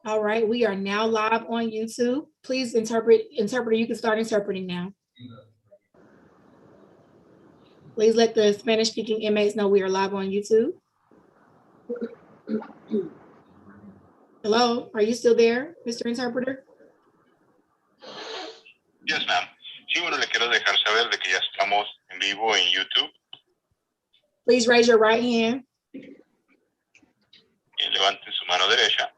All right, we are now live on YouTube. Please interpreter, you can start interpreting now. Please let the Spanish-speaking inmates know we are live on YouTube. Hello, are you still there, Mr. Interpreter? Yes, ma'am. Sí, bueno, le quiero dejar saber de que ya estamos en vivo en YouTube. Please raise your right hand. Y levanten su mano derecha.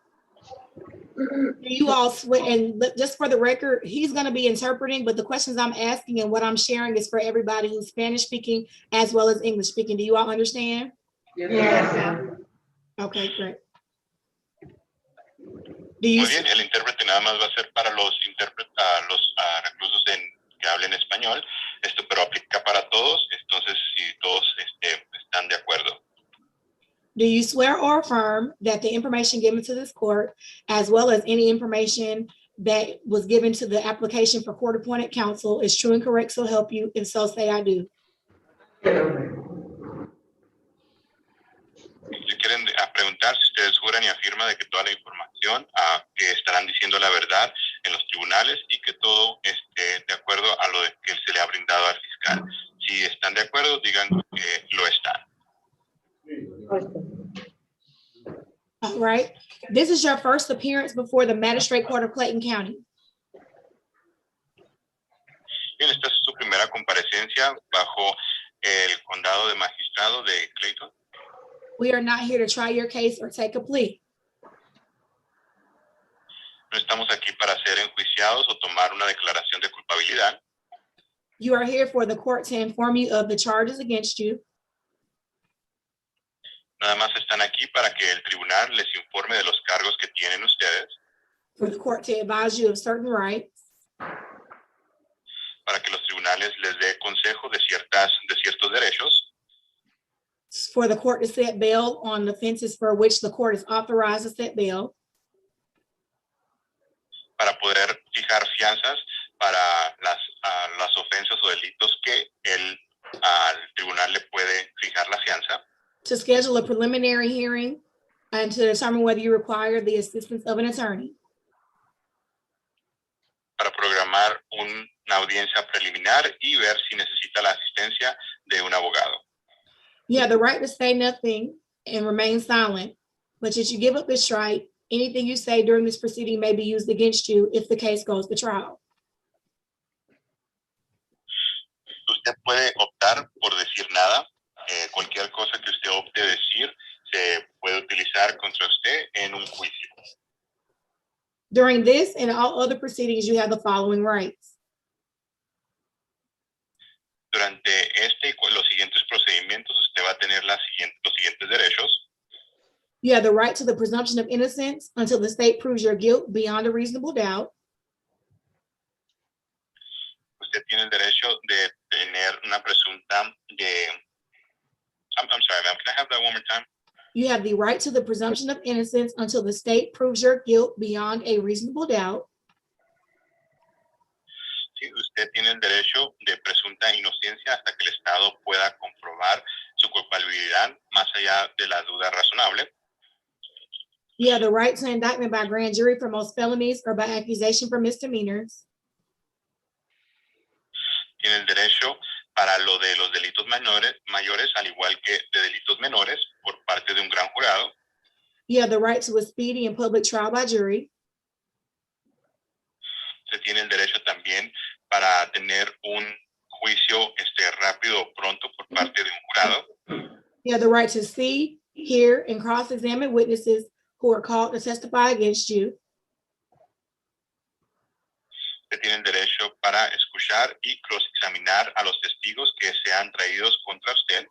You all swear, and just for the record, he's going to be interpreting, but the questions I'm asking and what I'm sharing is for everybody who's Spanish speaking as well as English speaking. Do you all understand? Yes. Okay, great. Muy bien, el intérprete nada más va a ser para los reclusos que hablen español, pero aplica para todos, entonces si todos están de acuerdo. Do you swear or affirm that the information given to this court, as well as any information that was given to the application for court-appointed counsel, is true and correct, so help you? If so, say I do. Si quieren preguntar si ustedes juran y afirman de que toda la información que estarán diciendo la verdad en los tribunales y que todo esté de acuerdo a lo que se le ha brindado al fiscal. Si están de acuerdo, digan que lo están. All right. This is your first appearance before the Magistrate Court of Clayton County. Bien, esta es su primera comparecencia bajo el condado de magistrado de Clayton. We are not here to try your case or take a plea. No estamos aquí para ser enjuiciados o tomar una declaración de culpabilidad. You are here for the court to inform you of the charges against you. Nada más están aquí para que el tribunal les informe de los cargos que tienen ustedes. For the court to advise you of certain rights. Para que los tribunales les dé consejo de ciertos derechos. For the court to set bail on offenses for which the court is authorized to set bail. Para poder fijar fianzas para las ofensas o delitos que el tribunal le puede fijar la fianza. To schedule a preliminary hearing and to determine whether you require the assistance of an attorney. Para programar una audiencia preliminar y ver si necesita la asistencia de un abogado. You have the right to say nothing and remain silent, but if you give up this right, anything you say during this proceeding may be used against you if the case goes to trial. Usted puede optar por decir nada. Cualquier cosa que usted opte decir se puede utilizar contra usted en un juicio. During this and all other proceedings, you have the following rights. Durante y los siguientes procedimientos, usted va a tener los siguientes derechos. You have the right to the presumption of innocence until the state proves your guilt beyond a reasonable doubt. Usted tiene el derecho de tener una presunta de... I'm sorry, ma'am. Can I have that one more time? You have the right to the presumption of innocence until the state proves your guilt beyond a reasonable doubt. Sí, usted tiene el derecho de presunta inocencia hasta que el Estado pueda comprobar su culpabilidad más allá de la duda razonable. You have the right to indictment by grand jury for most felonies or by accusation for misdemeanors. Tiene el derecho para lo de los delitos mayores, al igual que de delitos menores, por parte de un gran jurado. You have the right to a speedy and public trial by jury. Se tiene el derecho también para tener un juicio rápido o pronto por parte de un jurado. You have the right to see, hear, and cross-examine witnesses who are called to testify against you. Se tiene el derecho para escuchar y cross-examinar a los testigos que sean traídos contra usted.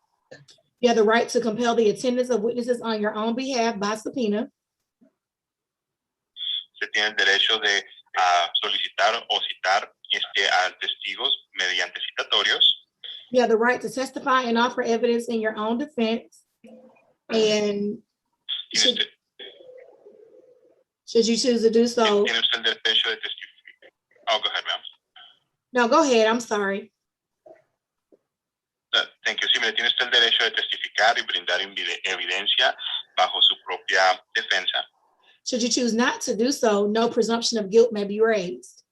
You have the right to compel the attendance of witnesses on your own behalf by subpoena. Se tiene el derecho de solicitar o citar a testigos mediante citatorios. You have the right to testify and offer evidence in your own defense. And should you choose to do so, Tiene usted el derecho de testificar. Oh, go ahead, ma'am. No, go ahead. I'm sorry. Thank you. Sí, mire, tiene usted el derecho de testificar y brindar evidencia bajo su propia defensa. Should you choose not to do so, no presumption of guilt may be raised.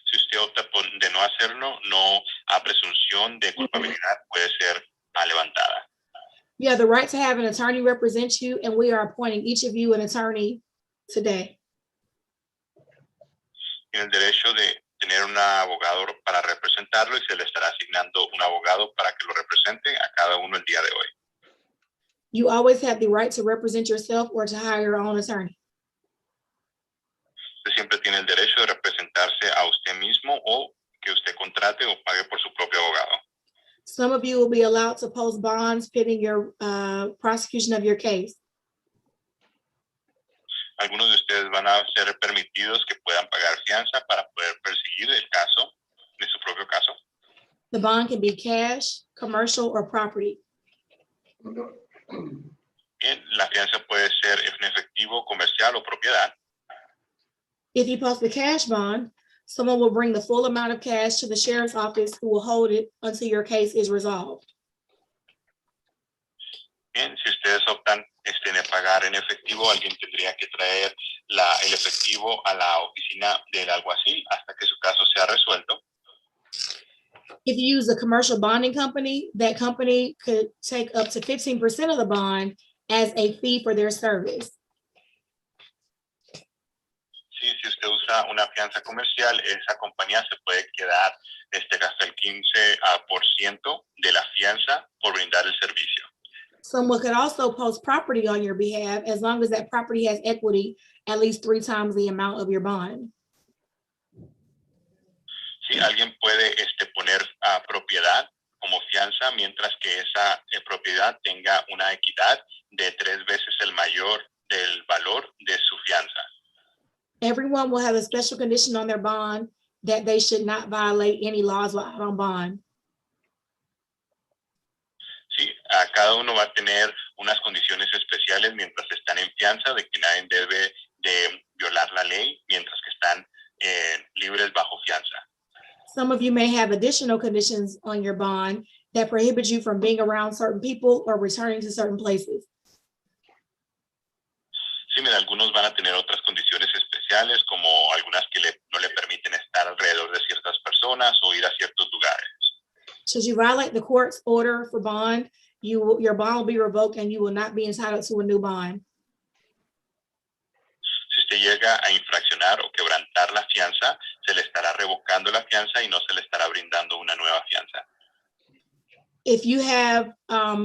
Si usted opta de no hacerlo, no hay presunción de culpabilidad puede ser levantada. You have the right to have an attorney represent you, and we are appointing each of you an attorney today. Tiene el derecho de tener un abogado para representarlo y se le estará asignando un abogado para que lo represente a cada uno el día de hoy. You always have the right to represent yourself or to hire your own attorney. Usted siempre tiene el derecho de representarse a usted mismo o que usted contrate o pague por su propio abogado. Some of you will be allowed to post bonds pending your prosecution of your case. Algunos de ustedes van a ser permitidos que puedan pagar fianza para poder perseguir el caso, de su propio caso. The bond can be cash, commercial, or property. Bien, la fianza puede ser en efectivo, comercial o propiedad. If you post the cash bond, someone will bring the full amount of cash to the sheriff's office who will hold it until your case is resolved. Bien, si ustedes optan de pagar en efectivo, alguien tendría que traer el efectivo a la oficina del alguacil hasta que su caso sea resuelto. If you use a commercial bonding company, that company could take up to 15% of the bond as a fee for their service. Sí, si usted usa una fianza comercial, esa compañía se puede quedar hasta el 15% de la fianza por brindar el servicio. Someone could also post property on your behalf as long as that property has equity at least 3 times the amount of your bond. Sí, alguien puede poner propiedad como fianza mientras que esa propiedad tenga una equidad de 3 veces el mayor del valor de su fianza. Everyone will have a special condition on their bond that they should not violate any laws while out on bond. Sí, cada uno va a tener unas condiciones especiales mientras están en fianza de que nadie debe de violar la ley mientras que están libres bajo fianza. Some of you may have additional conditions on your bond that prohibit you from being around certain people or returning to certain places. Sí, mira, algunos van a tener otras condiciones especiales, como algunas que no le permiten estar alrededor de ciertas personas o ir a ciertos lugares. Should you violate the court's order for bond, your bond will be revoked and you will not be entitled to a new bond. Si usted llega a infraccionar o quebrantar la fianza, se le estará revocando la fianza y no se le estará brindando una nueva fianza. If you have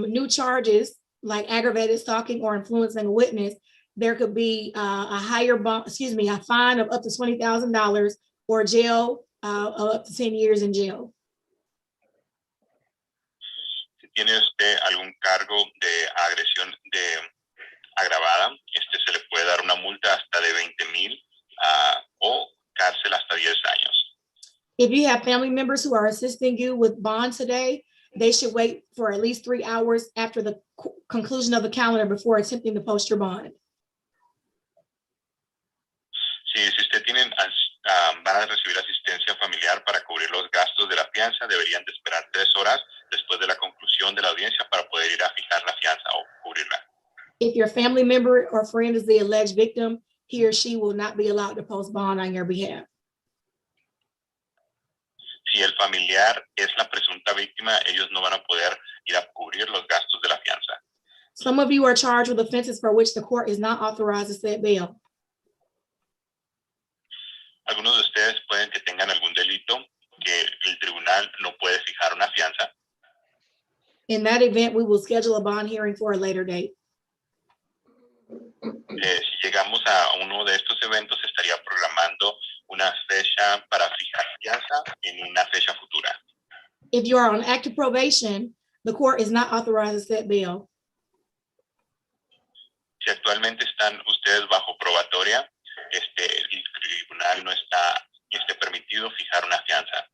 new charges like aggravated stalking or influencing a witness, there could be a fine of up to $20,000 or jail of up to 10 years in jail. Si tiene usted algún cargo de agresión agravada, se le puede dar una multa hasta de 20,000 o cárcel hasta 10 años. If you have family members who are assisting you with bond today, they should wait for at least 3 hours after the conclusion of the calendar before attempting to post your bond. Sí, si usted van a recibir asistencia familiar para cubrir los gastos de la fianza, deberían de esperar 3 horas después de la conclusión de la audiencia para poder ir a fijar la fianza o cubrirla. If your family member or friend is the alleged victim, he or she will not be allowed to post bond on your behalf. Si el familiar es la presunta víctima, ellos no van a poder ir a cubrir los gastos de la fianza. Some of you are charged with offenses for which the court is not authorized to set bail. Algunos de ustedes pueden que tengan algún delito que el tribunal no puede fijar una fianza. In that event, we will schedule a bond hearing for a later date. Si llegamos a uno de estos eventos, estaría programando una fecha para fijar fianza en una fecha futura. If you are on active probation, the court is not authorized to set bail. Si actualmente están ustedes bajo probatoria, el tribunal no está permitido fijar una fianza.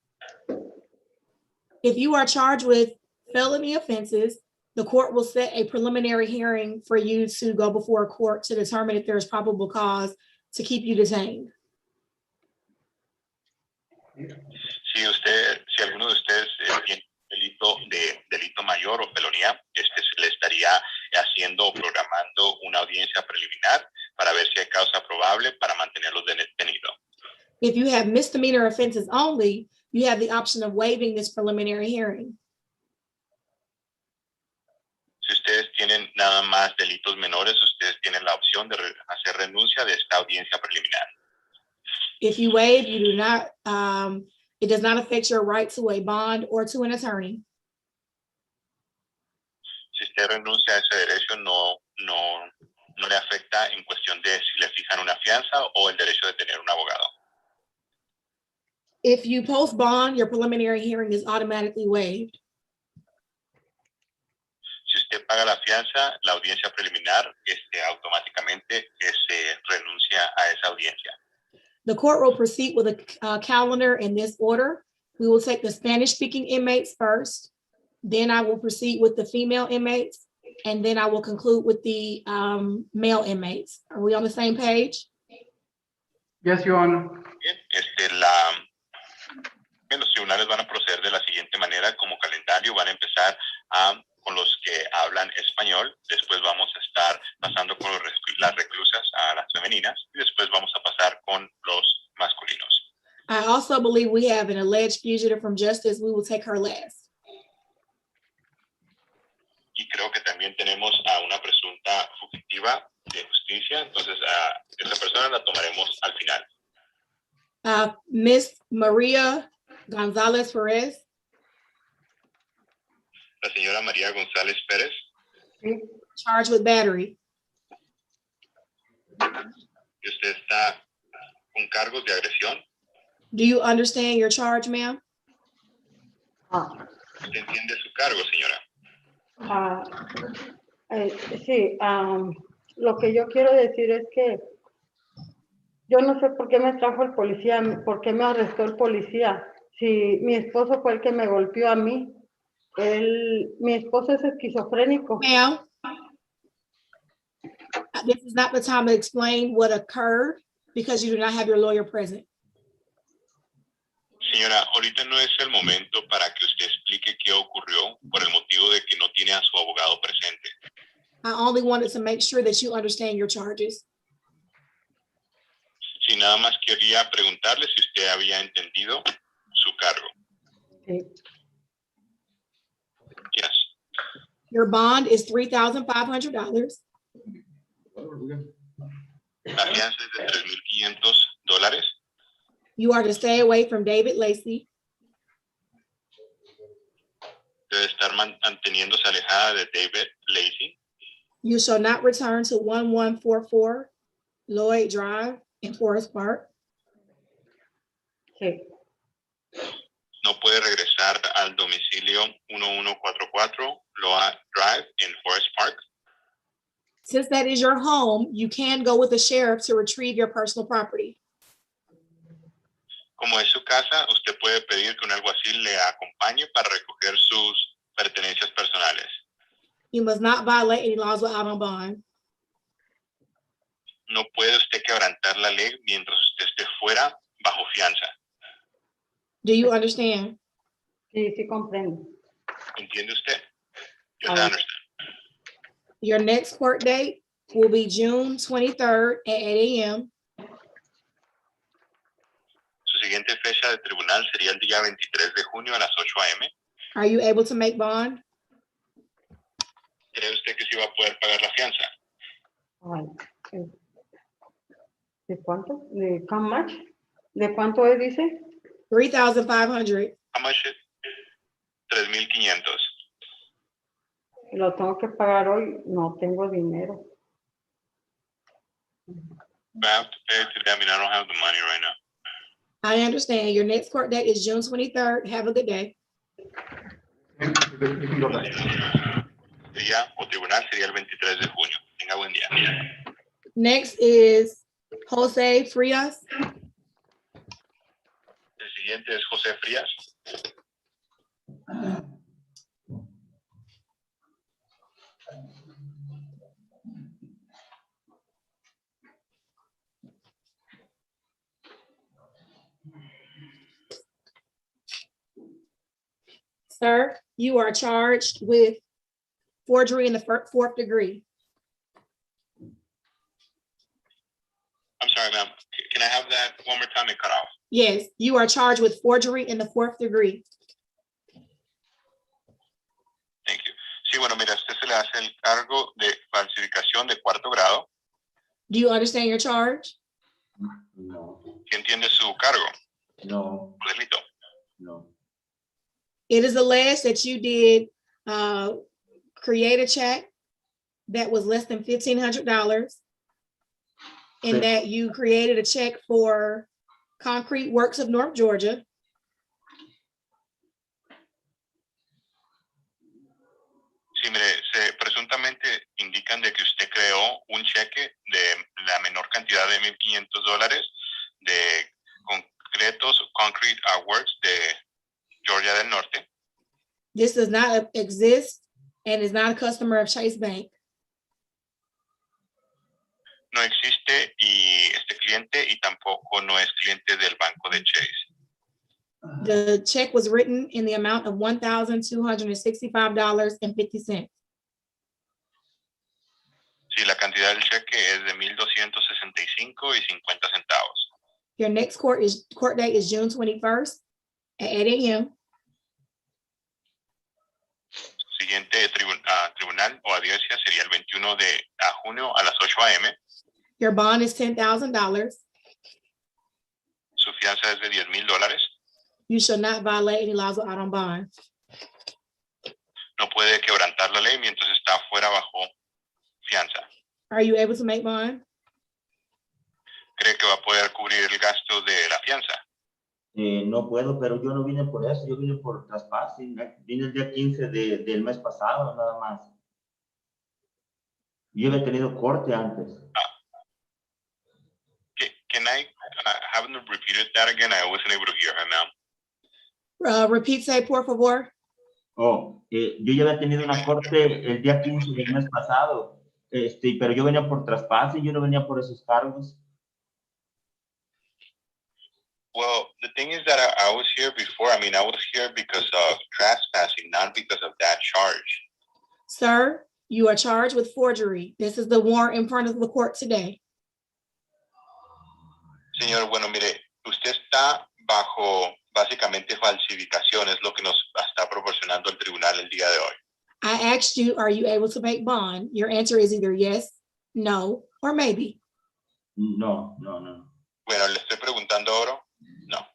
If you are charged with felony offenses, the court will set a preliminary hearing for you to go before a court to determine if there is probable cause to keep you detained. Si alguno de ustedes tiene delito mayor o felonía, se le estaría haciendo o programando una audiencia preliminar para ver si hay causa probable para mantenerlos detenidos. If you have misdemeanor offenses only, you have the option of waiving this preliminary hearing. Si ustedes tienen nada más delitos menores, ustedes tienen la opción de hacer renuncia de esta audiencia preliminar. If you waive, you do not, it does not affect your right to a bond or to an attorney. Si usted renuncia a ese derecho, no le afecta en cuestión de si le fijan una fianza o el derecho de tener un abogado. If you post bond, your preliminary hearing is automatically waived. Si usted paga la fianza, la audiencia preliminar automáticamente se renuncia a esa audiencia. The court will proceed with a calendar in this order. We will take the Spanish-speaking inmates first. Then I will proceed with the female inmates, and then I will conclude with the male inmates. Are we on the same page? Yes, Your Honor. Bien, los tribunales van a proceder de la siguiente manera como calendario. Van a empezar con los que hablan español. Después vamos a estar pasando con las reclusas a las femeninas. Y después vamos a pasar con los masculinos. I also believe we have an alleged fugitive from justice. We will take her last. Y creo que también tenemos a una presunta fugitiva de justicia. Entonces, a esa persona la tomaremos al final. Miss Maria Gonzalez Perez. La señora María González Pérez. Charged with battery. Y usted está con cargos de agresión. Do you understand your charge, ma'am? ¿Usted entiende su cargo, señora? Sí, lo que yo quiero decir es que yo no sé por qué me trajo el policía, por qué me arrestó el policía. Si mi esposo fue el que me golpeó a mí, mi esposo es esquizofrénico. Ma'am, this is not the time to explain what occurred because you do not have your lawyer present. Señora, ahorita no es el momento para que usted explique qué ocurrió por el motivo de que no tiene a su abogado presente. I only wanted to make sure that you understand your charges. Sí, nada más quería preguntarle si usted había entendido su cargo. Sí. Yes. Your bond is $3,500. La fianza es de $3,500. You are to stay away from David Lacey. Debe estar manteniéndose alejada de David Lacey. You shall not return to 1144 Lloyd Drive in Forest Park. Sí. No puede regresar al domicilio 1144 Lloyd Drive in Forest Park. Since that is your home, you can go with the sheriff to retrieve your personal property. Como es su casa, usted puede pedir que un alguacil le acompañe para recoger sus pertenencias personales. You must not violate any laws without on bond. No puede usted quebrantar la ley mientras usted esté fuera bajo fianza. Do you understand? Sí, sí comprendo. ¿Entiende usted? Yes, I Ah. understand. Your next court date will be June 23rd at 8 a.m. Su siguiente fecha de tribunal sería el día 23 de junio a las 8 a.m. Are you able to make bond? ¿Cree usted que sí va a poder pagar la fianza? Ay, ¿de cuánto? ¿De how much? ¿De cuánto es, dice? 3,500. How much is it? 3,500. Lo tengo que pagar hoy, no tengo dinero. I have to pay today. I mean, I don't have the money right now. I understand. Your next court date is June 23rd. Have a good day. You can go back. Día o tribunal sería el 23 de junio. Tenga buen día. Next is Jose Frias. El siguiente es José Frías. Sir, you are charged with forgery in the fourth degree. I'm sorry, ma'am. Can I have that one more time? It cut off. Yes, you are charged with forgery in the fourth degree. Thank you. Sí, bueno, mira, a usted se le hace el cargo de falsificación de cuarto grado. Do you understand your charge? No, ¿Sí entiende su cargo? no, Su delito. no. It is alleged that you did create a check that was less than $1,500 and that you created a check for Concrete Works of North Georgia. Sí, mire, presuntamente indican de que usted creó un cheque de la menor cantidad de $1,500 de concretos Concrete Works de Georgia del Norte. This does not exist and is not a customer of Chase Bank. No existe y este cliente y tampoco no es cliente del banco de Chase. The check was written in the amount of $1,265.50. Sí, la cantidad del cheque es de $1,265.50. Your next court date is June 21st at 8 a.m. Siguiente tribunal o audiencia sería el 21 de junio a las 8 a.m. Your bond is $10,000. Su fianza es de $10,000. You shall not violate any laws out on bond. No puede quebrantar la ley mientras está fuera bajo fianza. Are you able to make bond? ¿Cree que va a poder cubrir el gasto de la fianza? No puedo, pero yo no vine por eso, yo vine por traspaso. Vine el día 15 del mes pasado, nada más. Yo había tenido corte antes. Can I have them repeat that again? I wasn't able to hear her, ma'am. Repeat, say, por favor. Oh, yo ya había tenido una corte el día 15 del mes pasado, pero yo venía por traspaso y yo no venía por esos cargos. Well, the thing is that I was here before. I mean, I was here because of trespassing, not because of that charge. Sir, you are charged with forgery. This is the warrant in front of the court today. Señor, bueno, mire, usted está bajo básicamente falsificación, es lo que nos está proporcionando el tribunal el día de hoy. I asked you, are you able to make bond? Your answer is either yes, no, or maybe. No. Bueno, le estoy preguntando ahora. No.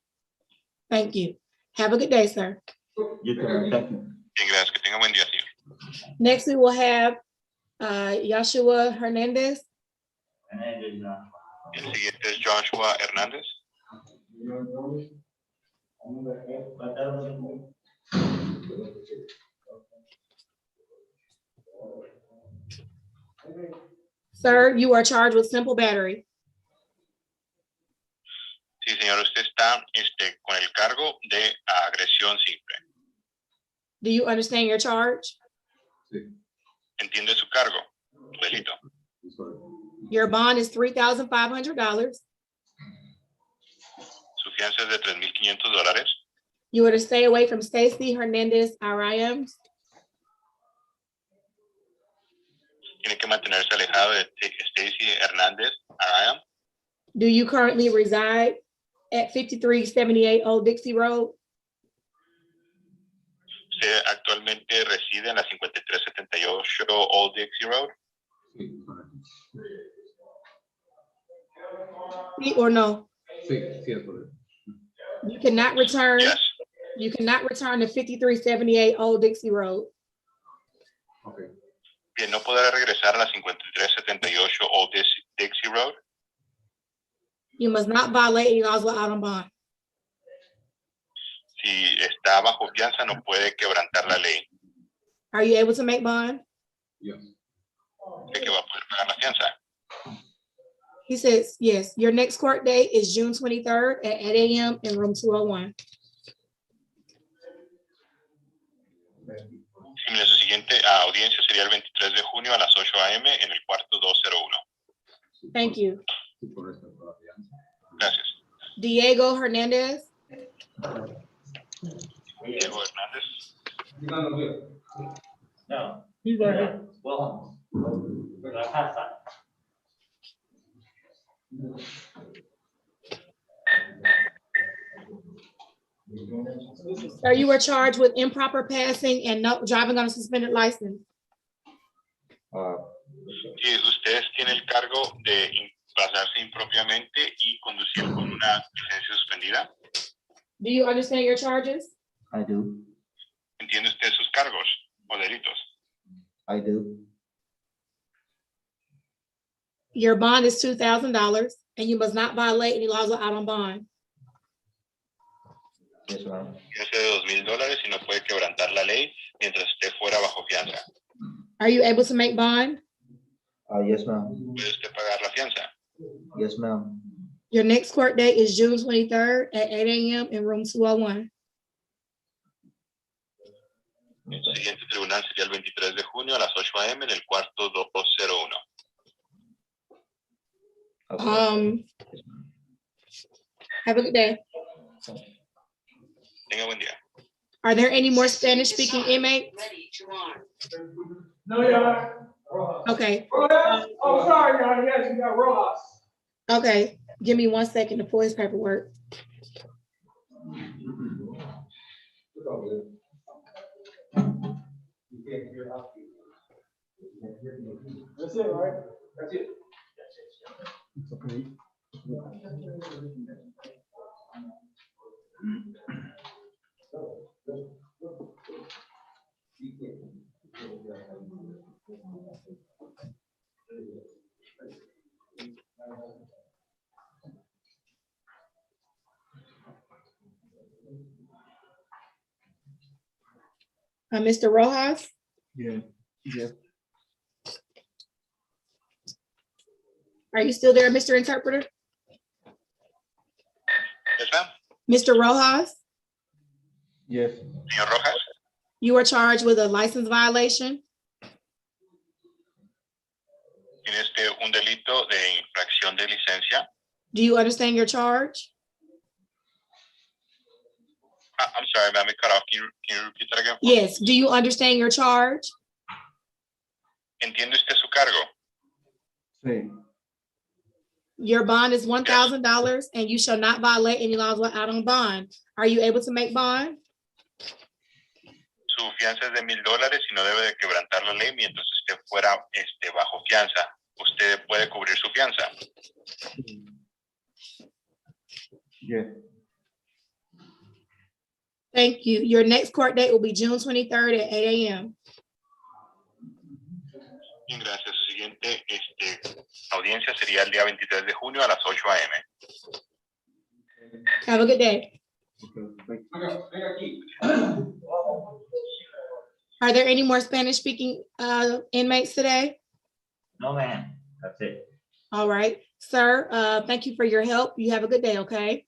Thank you. Have a good day, sir. Yo te thank you. Bien, gracias. Que tenga buen día, señor. Next, we will have Yashua Hernandez. El siguiente es Joshua Hernández. Sir, you are charged with simple battery. Sí, señor, usted está con el cargo de agresión simple. Do you understand your charge? ¿Entiende su cargo? Su delito. Your bond is $3,500. Su fianza es de $3,500. You are to stay away from Stacy Hernandez RIMs. Tiene que mantenerse alejado de Stacy Hernández RIM. Do you currently reside at 5378 Old Dixie Road? Usted actualmente reside en la 5378 Old Dixie Road. Sí or no? Sí, es correcto. You cannot return. Yes. You cannot return to 5378 Old Dixie Road. Okay. Bien, no podrá regresar a la 5378 Old Dixie Road. You must not violate any laws while out on bond. Si está bajo fianza, no puede quebrantar la ley. Are you able to make bond? Yes. ¿Cree que va a poder pagar la fianza? He says, yes. Your next court date is June 23rd at 8 a.m. in room 201. Sí, mire, su siguiente audiencia sería el 23 de junio a las 8 a.m. en el cuarto 201. Thank you. Gracias. Diego Hernandez. Diego Hernández. No. He's right here. Well, la casa. Sir, you were charged with improper passing and no driving on a suspended license. Sí, ustedes tienen el cargo de pasarse impropiamente y conducir con una licencia suspendida. Do you understand your charges? I do. ¿Entiende usted sus cargos o delitos? I do. Your bond is $2,000 and you must not violate any laws out on bond. Yes, ma'am. Es de $2,000 y no puede quebrantar la ley mientras esté fuera bajo fianza. Are you able to make bond? Yes, ma'am. ¿Puede usted pagar la fianza? Yes, ma'am. Your next court date is June 23rd at 8 a.m. in room 201. El siguiente tribunal sería el 23 de junio a las 8 a.m. en el cuarto 201. Okay. Have a good day. Tenga buen día. Are there any more Spanish speaking inmates? No, yeah. Okay, Oh, sorry, y'all. Yes, you got Rojas. okay. Give me 1 second to pull his paperwork. That's it, right? That's it. Okay. Mr. Rojas, Yeah. Yeah. are you still there, Mr. Interpreter? Yes, ma'am. Mr. Rojas, Yes. Señor Rojas, you are charged with a license violation. tiene usted un delito de infracción de licencia. Do you understand your charge? I'm sorry, ma'am, it cut off. Can you repeat that again? Yes. Do you understand your charge? ¿Entiende usted su cargo? Sí. Your bond is $1,000 and you shall not violate any laws while out on bond. Are you able to make bond? Su fianza es de $1,000 y no debe de quebrantar la ley mientras esté fuera bajo fianza. Usted puede cubrir su fianza. Yeah. Thank you. Your next court date will be June 23rd at 8 a.m. Bien, gracias. Su siguiente audiencia sería el día 23 de junio a las 8 a.m. Have a good day. Are there any more Spanish speaking inmates today? No, ma'am. That's it. All right, sir, thank you for your help. You have a good day, okay?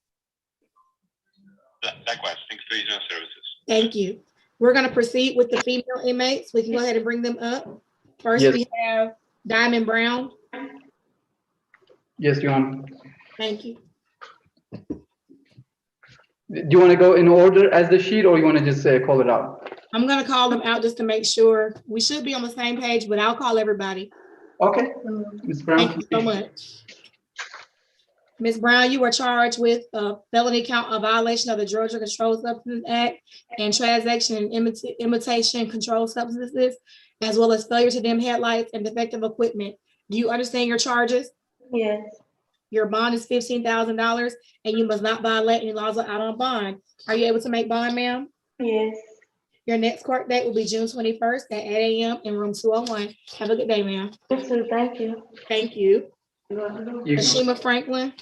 Likewise, thanks for using our services. Thank you. We're gonna proceed with the female inmates. We can go ahead and bring them up. First, Yes. we have Diamond Brown. Yes, Your Honor. Thank you. Do you want to go in order as the sheet, or you want to just call it out? I'm gonna call them out just to make sure. We should be on the same page, but I'll call everybody. Okay, Ms. Brown. Thank you so much. Ms. Brown, you are charged with a felony count of violation of the Georgia Controlled Substances Act and transaction and imitation controlled substances, as well as failure to dim headlights and defective equipment. Do you understand your charges? Yes, Your bond is $15,000 and you must not violate any laws out on bond. Are you able to make bond, ma'am? yes. Your next court date will be June 21st at 8 a.m. in room 201. Have a good day, ma'am. Yes, sir, thank you. Thank you. You can- Ashima Franklin,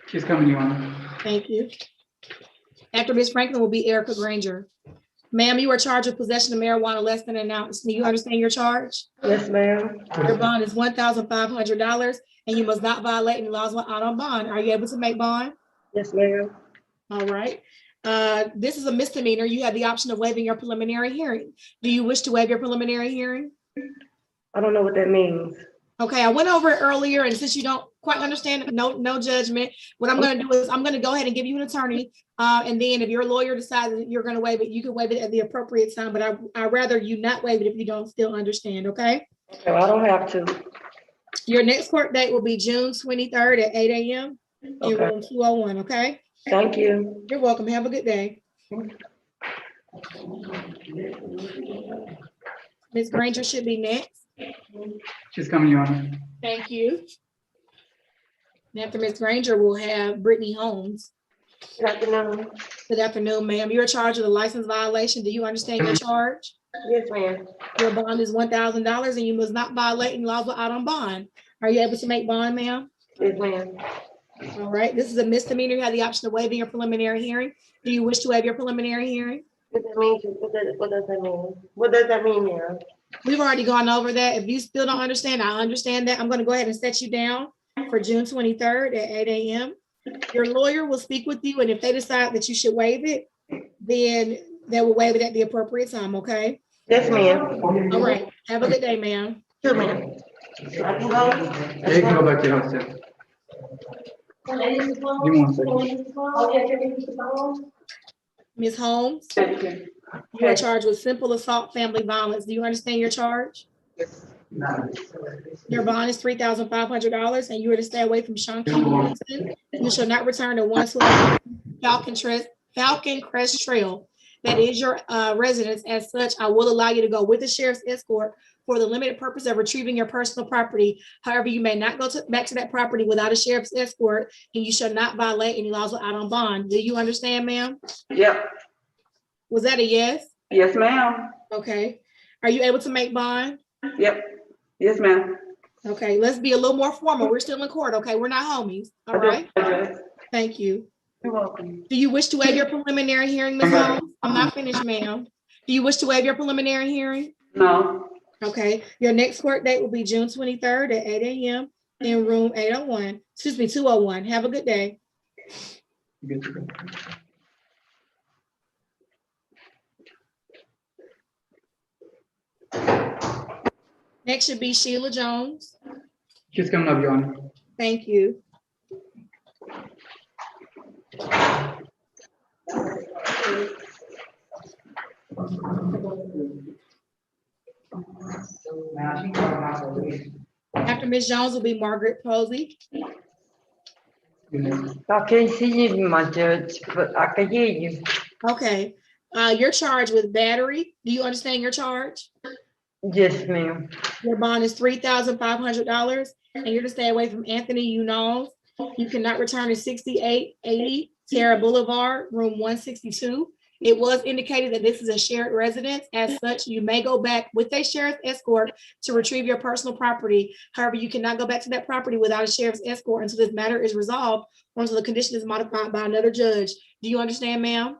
She's coming, Your Honor. thank you. After Ms. Franklin will be Erica Granger. Ma'am, you are charged with possession of marijuana less than an ounce. Do you understand your charge? Yes, ma'am. Your bond is $1,500 and you must not violate any laws while out on bond. Are you able to make bond? Yes, ma'am. All right. This is a misdemeanor. You have the option of waiving your preliminary hearing. Do you wish to waive your preliminary hearing? I don't know what that means. Okay, I went over it earlier, and since you don't quite understand, no judgment. What I'm gonna do is I'm gonna go ahead and give you an attorney. And then if your lawyer decides that you're gonna waive it, you can waive it at the appropriate time, but I'd rather you not waive it if you don't still understand, okay? So I don't have to. Your next court date will be June 23rd at 8 a.m. in Okay. room 201, okay? Thank you. You're welcome. Have a good day. Ms. Granger should be next. She's coming, Your Honor. Thank you. And after Ms. Granger, we'll have Brittany Holmes. Good afternoon. Good afternoon, ma'am. You're charged with a license violation. Do you understand your charge? Yes, ma'am. Your bond is $1,000 and you must not violate any laws out on bond. Are you able to make bond, ma'am? Yes, ma'am. All right, this is a misdemeanor. You have the option of waiving your preliminary hearing. Do you wish to waive your preliminary hearing? What does that mean? What does that mean? What does that mean, ma'am? We've already gone over that. If you still don't understand, I understand that. I'm going to go ahead and set you down for June 23rd at 8 a.m. Your lawyer will speak with you, and if they decide that you should waive it, then they will waive it at the appropriate time, okay? Yes, ma'am. All right, have a good day, ma'am. Sure, ma'am. I can go? Yeah, you can go back to your house, yeah. Give me 1 second. Ms. Holmes, you are charged with simple assault, family violence. Do you understand your charge? Your bond is $3,500 and you are to stay away from Sean Q. Williamson. You shall not return to 112 Falcon Crest Trail. That is your residence. As such, I will allow you to go with the sheriff's escort for the limited purpose of retrieving your personal property. However, you may not go back to that property without a sheriff's escort, and you shall not violate any laws out on bond. Do you understand, ma'am? Yep. Was that a yes? Yes, ma'am. Okay. Are you able to make bond? Yep. Yes, ma'am. Okay, let's be a little more formal. We're still in court, okay? We're not homies, all right? Thank you. You're welcome. Do you wish to waive your preliminary hearing, Ms. Holmes? I'm not finished, ma'am. Do you wish to waive your preliminary hearing? No. Okay, your next court date will be June 23rd at 8 a.m. in room 801, excuse me, 201. Have a good day. Next should be Sheila Jones. She's coming up, Your Honor. Thank you. After Ms. Jones will be Margaret Posey. I can't see you, my judge, but I can hear you. Okay, you're charged with battery. Do you understand your charge? Yes, ma'am. Your bond is $3,500 and you're to stay away from Anthony Unals. You cannot return to 6880 Terra Boulevard, room 162. It was indicated that this is a shared residence. As such, you may go back with a sheriff's escort to retrieve your personal property. However, you cannot go back to that property without a sheriff's escort until this matter is resolved or until the condition is modified by another judge. Do you understand, ma'am?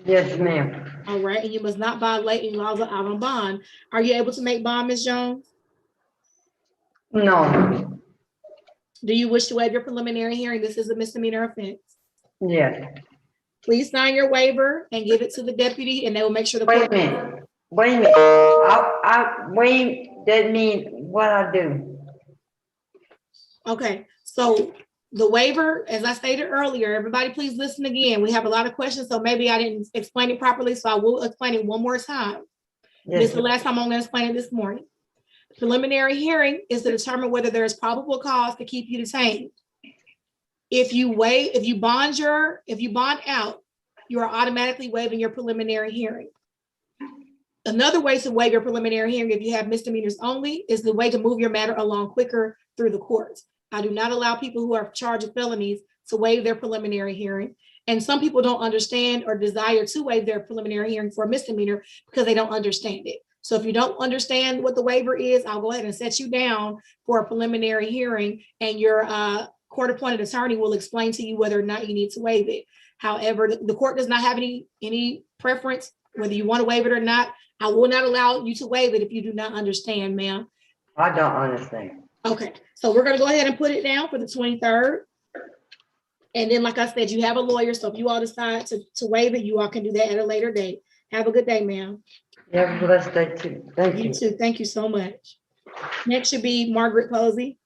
Yes, ma'am. All right, and you must not violate any laws out on bond. Are you able to make bond, Ms. Jones? No. Do you wish to waive your preliminary hearing? This is a misdemeanor offense. Yes. Please sign your waiver and give it to the deputy and they will make sure the Wait a court. minute. Wait a minute. I wait, that mean what I do? Okay, so the waiver, as I stated earlier, everybody please listen again. We have a lot of questions, so maybe I didn't explain it properly, so I will explain it one more time. This Yes. is the last time I'm gonna explain it this morning. Preliminary hearing is to determine whether there is probable cause to keep you detained. If you bond out, you are automatically waiving your preliminary hearing. Another way to waive your preliminary hearing if you have misdemeanors only is the way to move your matter along quicker through the courts. I do not allow people who are charged with felonies to waive their preliminary hearing. And some people don't understand or desire to waive their preliminary hearing for a misdemeanor because they don't understand it. So if you don't understand what the waiver is, I'll go ahead and set you down for a preliminary hearing and your court-appointed attorney will explain to you whether or not you need to waive it. However, the court does not have any preference, whether you want to waive it or not. I will not allow you to waive it if you do not understand, ma'am. I don't understand. Okay, so we're gonna go ahead and put it down for the 23rd. And then, like I said, you have a lawyer, so if you all decide to waive it, you all can do that at a later date. Have a good day, ma'am. You have a blessed day too. Thank You you. too, thank you so much. Next should be Margaret Posey.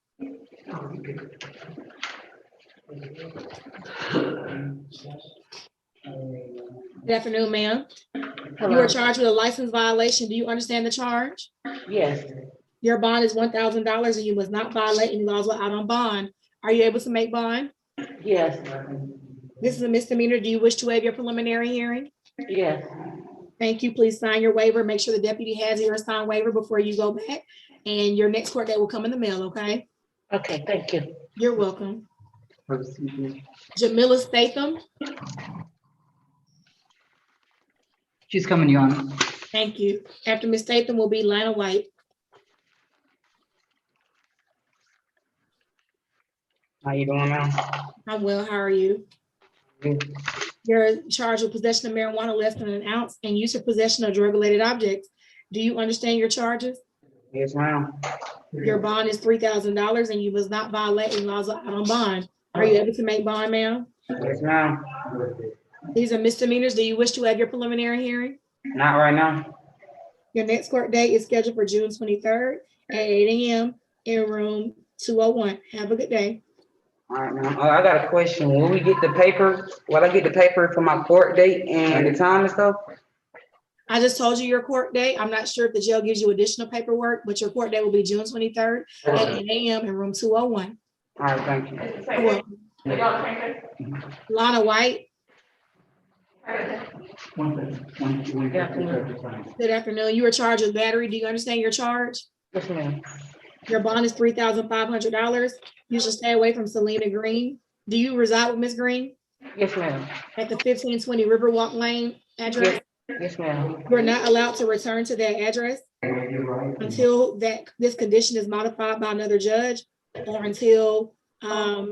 Good afternoon, ma'am. You are charged with a license violation. Do you understand the charge? Yes, Your bond is $1,000 and you must not violate any laws while out on bond. Are you able to make bond? yes, This is a misdemeanor. Do you wish to waive your preliminary hearing? yes. Thank you. Please sign your waiver. Make sure the deputy has your signed waiver before you go back. And your next court date will come in the mail, okay? Okay, thank you. You're welcome. Jamila Statham, She's coming, Your Honor. thank you. After Ms. Statham will be Lana White. How you doing now? I'm well, how are you? Good. You're charged with possession of marijuana less than an ounce and use of possession of drug-related objects. Do you understand your charges? Yes, ma'am. Your bond is $3,000 and you must not violate any laws out on bond. Are you able to make bond, ma'am? Yes, ma'am. These are misdemeanors. Do you wish to have your preliminary hearing? Not right now. Your next court date is scheduled for June 23rd at 8 a.m. in room 201. Have a good day. All right, ma'am. I got a question. Will we get the paper? Will I get the paper for my court date and the time and stuff? I just told you your court date. I'm not sure if the jail gives you additional paperwork, but your court date will be June 23rd at 8 a.m. in room 201. All right, thank you. You're welcome. Lana White, good afternoon. You were charged with battery. Do you understand your charge? Yes, ma'am. Your bond is $3,500. You should stay away from Selena Green. Do you reside with Ms. Green Yes, ma'am. at the 1520 Riverwalk Lane address? Yes, ma'am. You are not allowed to return to that address until this condition is modified by another judge or until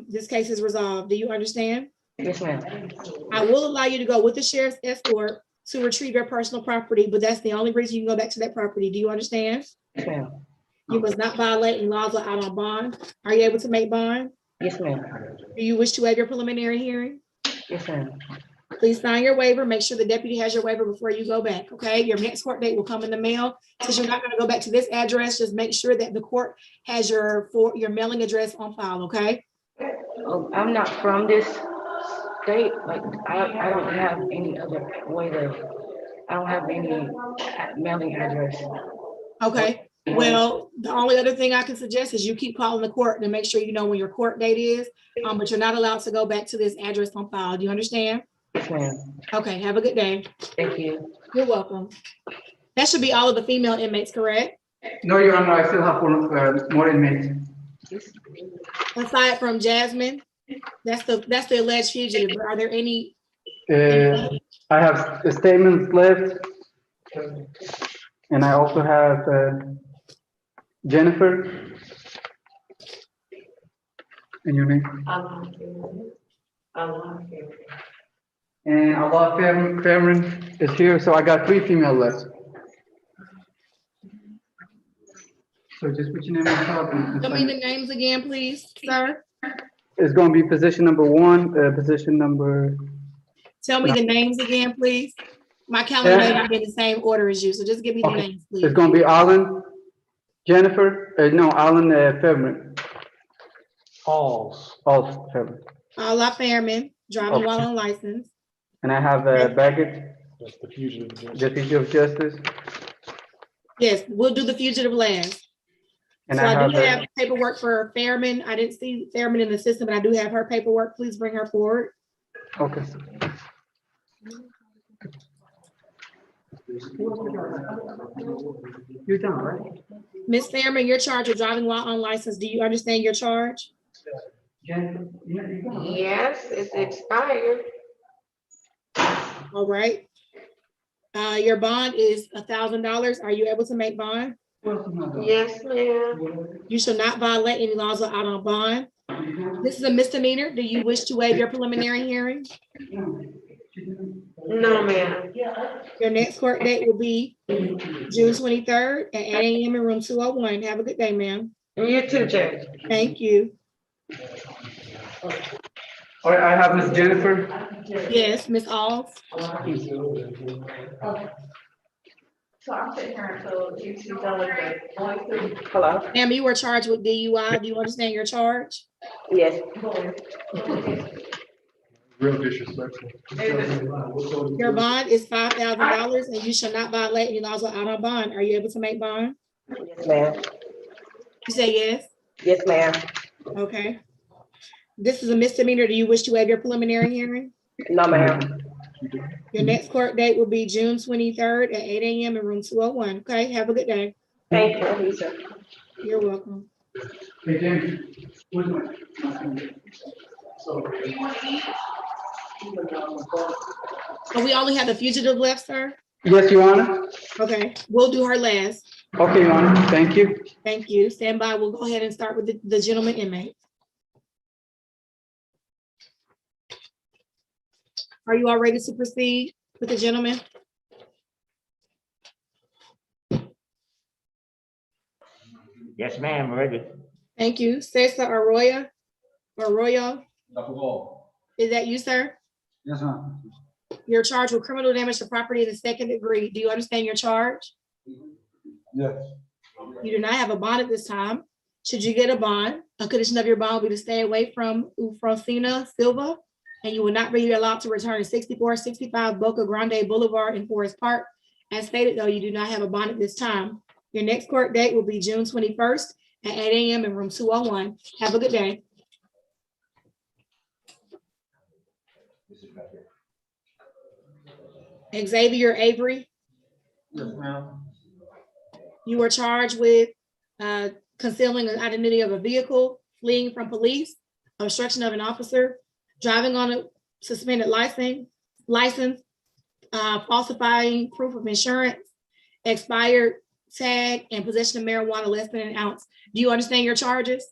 this case is resolved. Do you understand? Yes, ma'am. I will allow you to go with the sheriff's escort to retrieve your personal property, but that's the only reason you can go back to that property. Do you understand? Yes, ma'am. You must not violate any laws or out on bond. Are you able to make bond? Yes, ma'am. Do you wish to waive your preliminary hearing? Yes, ma'am. Please sign your waiver. Make sure the deputy has your waiver before you go back, okay? Your next court date will come in the mail. Since you're not gonna go back to this address, just make sure that the court has your mailing address on file, okay? Oh, I'm not from this state. Like, I don't have any other way to, I don't have any mailing address. Okay, well, the only other thing I can suggest is you keep calling the court to make sure you know when your court date is, but you're not allowed to go back to this address on file. Do you understand? Yes, ma'am. Okay, have a good day. Thank you. You're welcome. That should be all of the female inmates, correct? No, Your Honor, I still have more inmates. Aside from Jasmine, that's the alleged fugitive. Are there any? I have statements left. And I also have Jennifer. And your name? And Allah Cameron is here, so I got 3 female left. So just put your name on top. Tell me the names again, please, sir. It's going to be position number 1, position number. Tell me the names again, please. My calendar may not be in the same order as you, so just give me the names, please. It's going to be Alan, Jennifer, Alan Fairman. All Fairman. Allah Fairman, driving while on license. And I have Baggett. That's the fugitive justice. Yes, we'll do the fugitive last. And So I I do have have paperwork for Fairman. I didn't see Fairman in the system, but I do have her paperwork. Please bring her forward. okay. You're done, right? Ms. Fairman, you're charged with driving while on license. Do you understand your charge? Yes, it's expired. All right. Your bond is $1,000. Are you able to make bond? Yes, ma'am. You shall not violate any laws or out on bond. This is a misdemeanor. Do you wish to waive your preliminary hearing? No, ma'am. Your next court date will be June 23rd at 8 a.m. in room 201. Have a good day, ma'am. You too, Judge. Thank you. All right, I have Miss Jennifer. Yes, Ms. Alls. So I'm sitting here until you see done with the voices. Hello? Ma'am, you were charged with DUI. Do you understand your charge? Yes. Real disrespectful. Your bond is $5,000 and you shall not violate any laws or out on bond. Are you able to make bond? Yes, ma'am. You say yes? Yes, ma'am. Okay. This is a misdemeanor. Do you wish to waive your preliminary hearing? No, ma'am. Your next court date will be June 23rd at 8 a.m. in room 201. Okay, have a good day. Thank you, Lisa. You're welcome. Hey, James. So we only have the fugitive left, sir? Yes, Your Honor. Okay, we'll do her last. Okay, Your Honor, thank you. Thank you. Stand by. We'll go ahead and start with the gentleman inmate. Are you all ready to proceed with the gentleman? Yes, ma'am, ready. Thank you. Cesar Arroyo, is that you, sir? Yes, ma'am. You're charged with criminal damage to property in the second degree. Do you understand your charge? Yes. You do not have a bond at this time. Should you get a bond, a condition of your bond will be to stay away from Ufrosina Silva, and you will not be allowed to return to 6465 Boca Grande Boulevard in Forest Park. As stated, though, you do not have a bond at this time. Your next court date will be June 21st at 8 a.m. in room 201. Have a good day. Xavier Avery, Yes, ma'am. you were charged with concealing the identity of a vehicle, fleeing from police, obstruction of an officer, driving on a suspended license, falsifying proof of insurance, expired tag, and possession of marijuana less than an ounce. Do you understand your charges?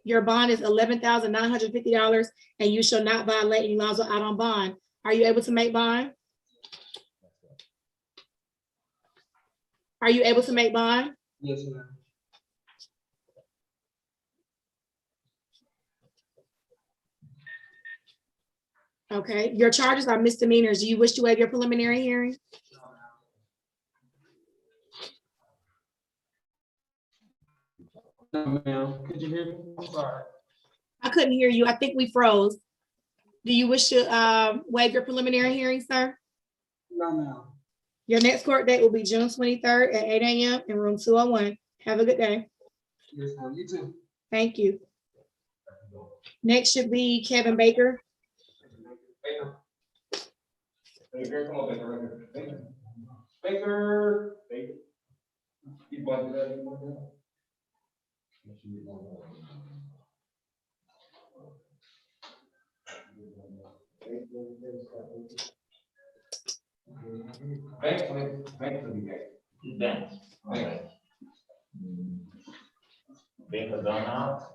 Your bond is $11,950 and you shall not violate any laws or out on bond. Are you able to make bond? Are you able to make bond? Yes, ma'am. Okay, your charges are misdemeanors. Do you wish to waive your preliminary hearing? No, ma'am. Could you hear me? I'm sorry. I couldn't hear you. I think we froze. Do you wish to waive your preliminary hearing, sir? No, ma'am. Your next court date will be June 23rd at 8 a.m. in room 201. Have a good day. Yes, ma'am. You too. Thank you. Next should be Kevin Baker. Baker. Thanks. Okay. Baker gone out?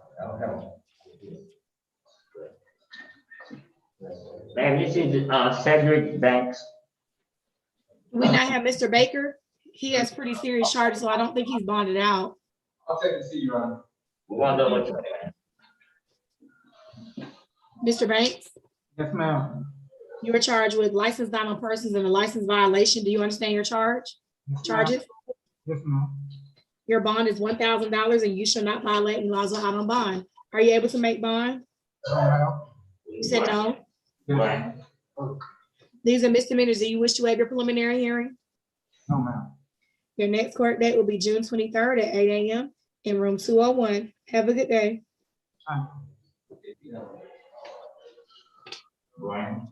Ma'am, this is Cedric Banks. Do we not have Mr. Baker? He has pretty serious charges, so I don't think he's bonded out. I'll take the seat, Your Honor. We want to double check. Mr. Banks, Yes, ma'am. you were charged with licensed dominant persons and a license violation. Do you understand your charges? Yes, ma'am. Your bond is $1,000 and you shall not violate any laws or out on bond. Are you able to make bond? No, ma'am. You said no. Right. These are misdemeanors. Do you wish to waive your preliminary hearing? No, ma'am. Your next court date will be June 23rd at 8 a.m. in room 201. Have a good day. Brian.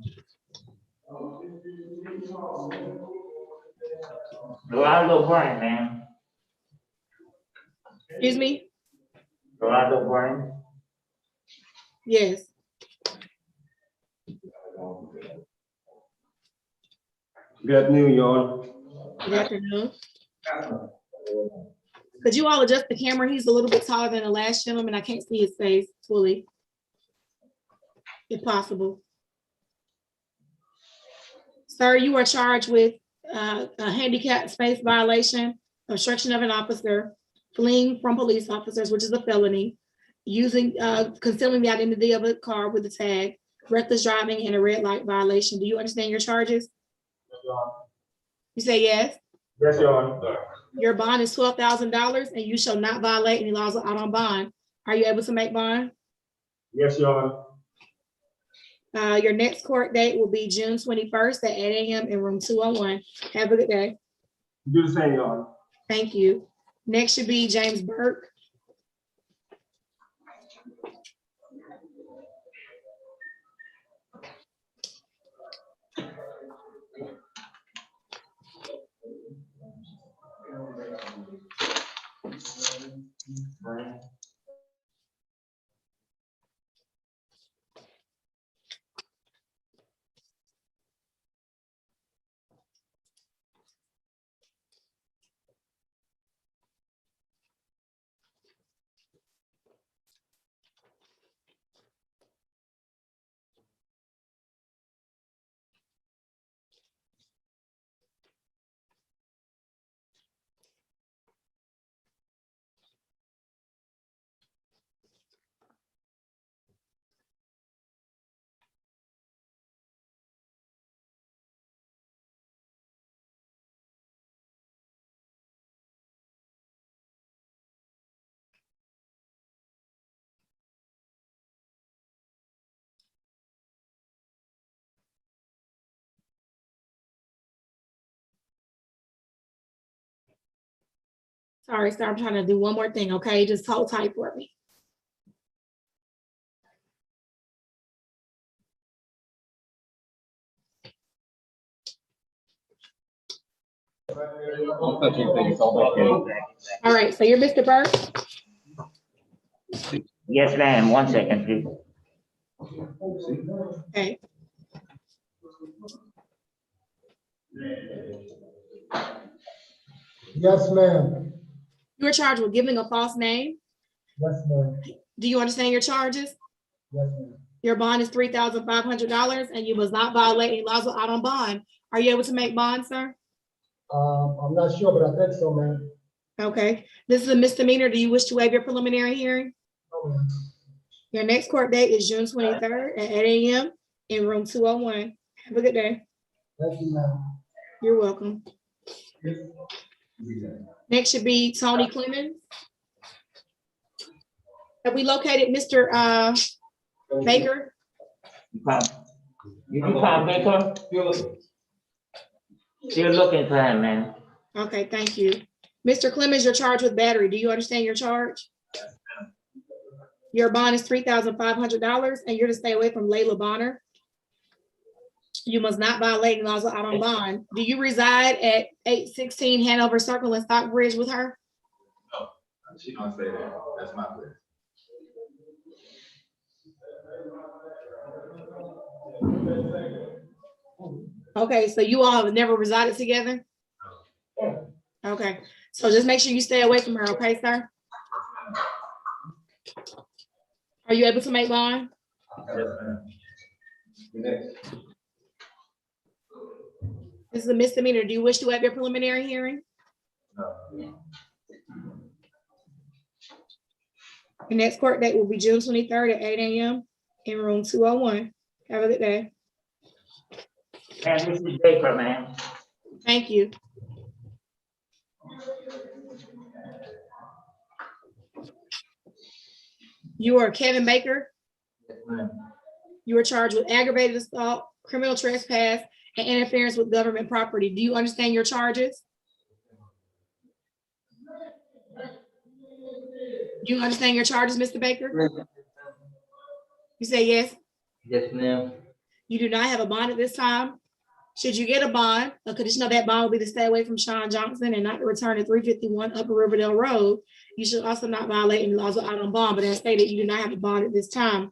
Rolando Brian, ma'am. Excuse me? Rolando Brian. Yes. Good afternoon, y'all. Good afternoon. Could you all adjust the camera? He's a little bit taller than the last gentleman. I can't see his face fully, if possible. Sir, you are charged with a handicap space violation, obstruction of an officer, fleeing from police officers, which is a felony, concealing the identity of a car with a tag, reckless driving, and a red light violation. Do you understand your charges? You say yes? Yes, Your Honor. Your bond is $12,000 and you shall not violate any laws out on bond. Are you able to make bond? Yes, Your Honor. Your next court date will be June 21st at 8 a.m. in room 201. Have a good day. Do the same, Your Honor. Thank you. Next should be James Burke. Sorry, sir, I'm trying to do one more thing, okay? Just hold tight for me. All right, so you're Mr. Burke? Yes, ma'am. 1 second, please. Okay. Yes, ma'am. You were charged with giving a false name. Yes, ma'am. Do you understand your charges? Yes, ma'am. Your bond is $3,500 and you must not violate any laws out on bond. Are you able to make bond, sir? I'm not sure, but I think so, ma'am. Okay, this is a misdemeanor. Do you wish to waive your preliminary hearing? No, ma'am. Your next court date is June 23rd at 8 a.m. in room 201. Have a good day. Thank you, ma'am. You're welcome. Next should be Tony Clemens. Have we located Mr. Baker? You found Baker? Still looking for him, man. Okay, thank you. Mr. Clemens, you're charged with battery. Do you understand your charge? Your bond is $3,500 and you're to stay away from Layla Bonner. You must not violate laws out on bond. Do you reside at 816 Hanover Circle in Stockbridge with her? No, she don't say that. That's my place. Okay, so you all have never resided together? Okay, so just make sure you stay away from her, okay, sir? Are you able to make bond? Next. This is a misdemeanor. Do you wish to have your preliminary hearing? No. The next court date will be June 23rd at 8 a.m. in room 201. Have a good day. And this is Baker, man. Thank you. You are Kevin Baker. Yes, ma'am. You are charged with aggravated assault, criminal trespass, and interference with government property. Do you understand your charges? Do you understand your charges, Mr. Baker? You say yes? Yes, ma'am. You do not have a bond at this time. Should you get a bond, a condition of that bond will be to stay away from Sean Johnson and not to return to 351 Upper Riverdale Road. You should also not violate any laws out on bond, but as stated, you do not have a bond at this time.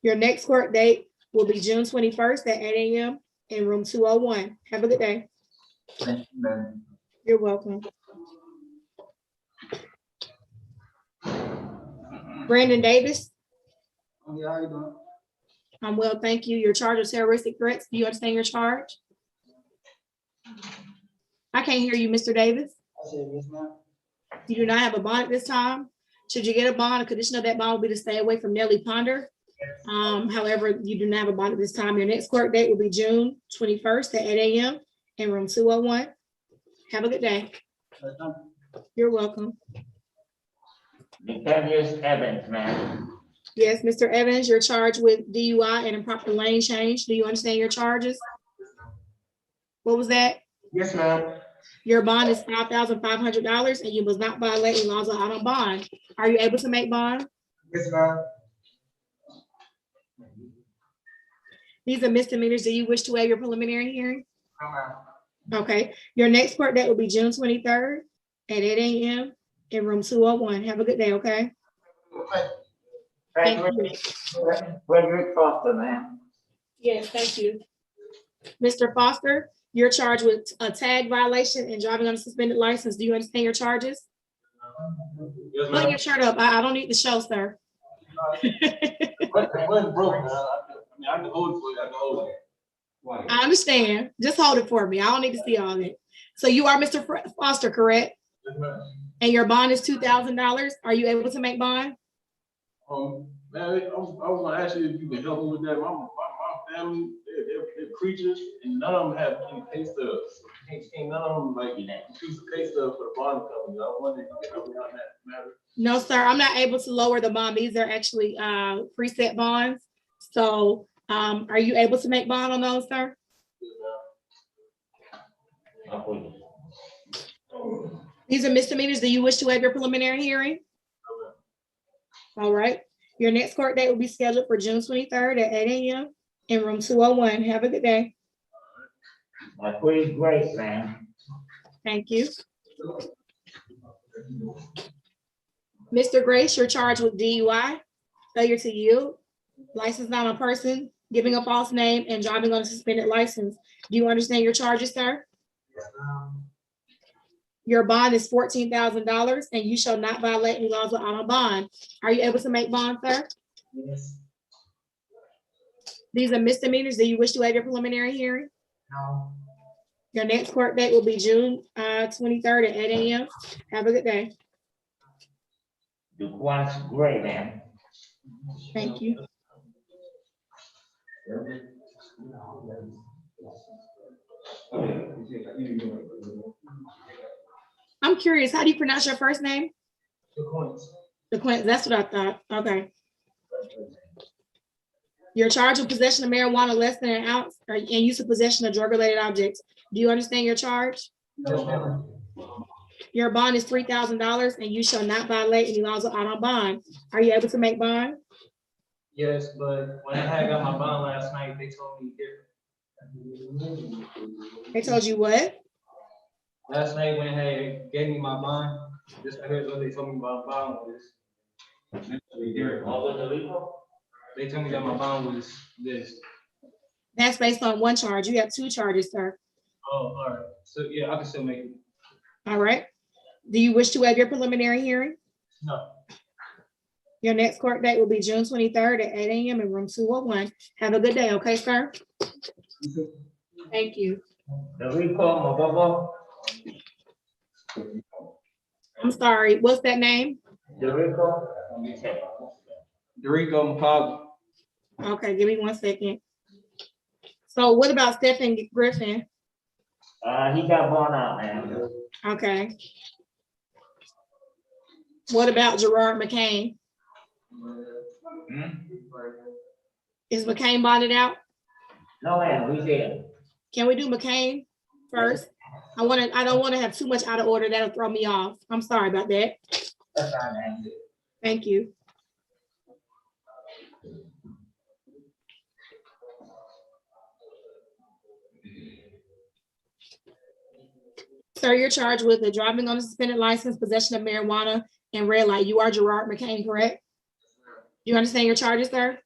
Your next court date will be June 21st at 8 a.m. in room 201. Have a good day. Thank you, ma'am. You're welcome. Brandon Davis. Yeah, how you doing? I'm well, thank you. Your charge of terroristic threats. Do you understand your charge? I can't hear you, Mr. Davis. I said yes, ma'am. You do not have a bond at this time. Should you get a bond, a condition of that bond will be to stay away from Nellie Ponder. However, you do not have a bond at this time. Your next court date will be June 21st at 8 a.m. in room 201. Have a good day. You're welcome. Nathaniel Evans, ma'am. Yes, Mr. Evans, you're charged with DUI and improper lane change. Do you understand your charges? What was that? Yes, ma'am. Your bond is $5,500 and you must not violate any laws out on bond. Are you able to make bond? Yes, ma'am. These are misdemeanors. Do you wish to waive your preliminary hearing? No, ma'am. Okay, your next court date will be June 23rd at 8 a.m. in room 201. Have a good day, okay? Thank you. Frederick Foster, ma'am. Yes, thank you. Mr. Foster, you're charged with a tag violation and driving on a suspended license. Do you understand your charges? Yes, Put ma'am. your shirt up. I don't need the show, sir. Wasn't broke, man. I can hold it for you. I can hold it. I understand. Just hold it for me. I don't need to see all that. So you are Mr. Foster, correct? Yes, ma'am. And your bond is $2,000. Are you able to make bond? Man, I was gonna ask you if you could help me with that. My family, they're creatures, and none of them have any pay stubs. Ain't none of them like choose a pay stub for the bond company. I wonder if you could help me on that matter. No, sir, I'm not able to lower the bond. These are actually preset bonds. So are you able to make bond on those, sir? These are misdemeanors. Do you wish to waive your preliminary hearing? All right. Your next court date will be scheduled for June 23rd at 8 a.m. in room 201. Have a good day. My queen's great, ma'am. Thank you. Mr. Grace, you're charged with DUI, failure to yield, license not on person, giving a false name, and driving on a suspended license. Do you understand your charges, sir? Your bond is $14,000 and you shall not violate any laws on a bond. Are you able to make bond, sir? Yes. These are misdemeanors. Do you wish to waive your preliminary hearing? No. Your next court date will be June 23rd at 8 a.m. Have a good day. Duquoise Gray, ma'am. Thank you. I'm curious, how do you pronounce your first name? DeQuint, that's what I thought. Okay. You're charged with possession of marijuana less than an ounce and use of possession of drug-related objects. Do you understand your charge? No. Your bond is $3,000 and you shall not violate any laws on bond. Are you able to make bond? Yes, but when I had got my bond last night, they told me different. They told you what? Last night when they gave me my bond, this I heard what they told me about bond was. They told me that my bond was this. That's based on one charge. You have two charges, sir. Oh, all right. So yeah, I can still make it. All right. Do you wish to waive your preliminary hearing? No. Your next court date will be June 23rd at 8 a.m. in room 201. Have a good day, okay, sir? Thank you. I'm sorry, what's that name? Dorico McCobb. Okay, give me 1 second. So what about Stephen Griffin? He got bought out, man. Okay. What about Gerard McCain? Is McCain bonded out? No, man, we did. Can we do McCain first? I don't want to have too much out of order. That'll throw me off. I'm sorry about that. That's fine, man. Thank you. Sir, you're charged with a driving on a suspended license, possession of marijuana, and red light. You are Gerard McCain, correct? You understand your charges, sir?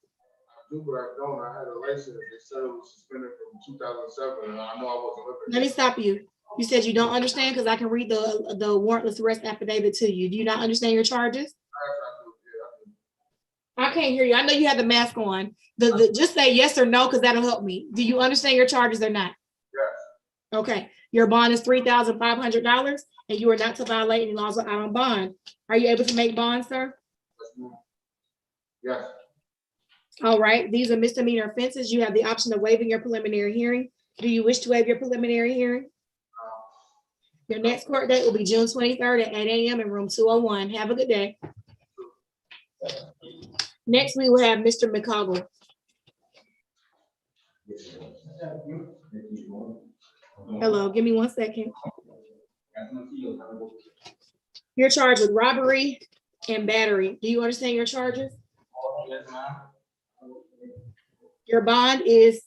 do, but I don't. I had a license. They said it was suspended from 2007, and I know I wasn't living. Let me stop you. You said you don't understand because I can read the warrantless arrest affidavit to you. Do you not understand your charges? I can't hear you. I know you have the mask on. Just say yes or no because that'll help me. Do you understand your charges or not? Yes. Okay. Your bond is $3,500 and you are not to violate any laws on bond. Are you able to make bond, sir? Yes. All right. These are misdemeanor offenses. You have the option of waiving your preliminary hearing. Do you wish to waive your preliminary hearing? Your next court date will be June 23rd at 8 a.m. in room 201. Have a good day. Next, we will have Mr. McCoggle. Hello, give me 1 second. You're charged with robbery and battery. Do you understand your charges? Yes, ma'am. Your bond is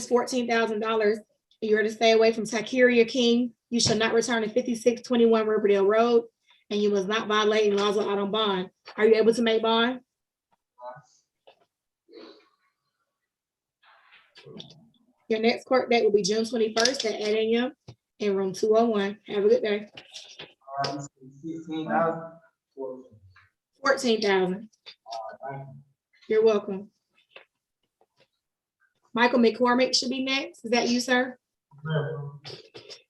$14,000. You're to stay away from Takiria King. You shall not return to 5621 Riverdale Road, and you must not violate any laws out on bond. Are you able to make bond? Your next court date will be June 21st at 8 a.m. in room 201. Have a good day. 14,000. You're welcome. Michael McCormick should be next. Is that you, sir?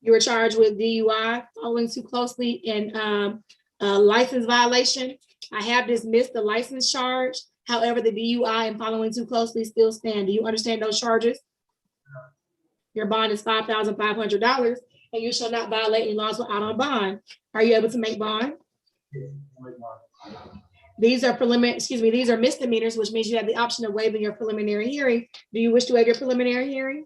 You were charged with DUI, following too closely, and license violation. I have dismissed the license charge. However, the DUI and following too closely still stand. Do you understand those charges? Your bond is $5,500, and you shall not violate any laws out on bond. Are you able to make bond? These are these are misdemeanors, which means you have the option of waiving your preliminary hearing. Do you wish to waive your preliminary hearing?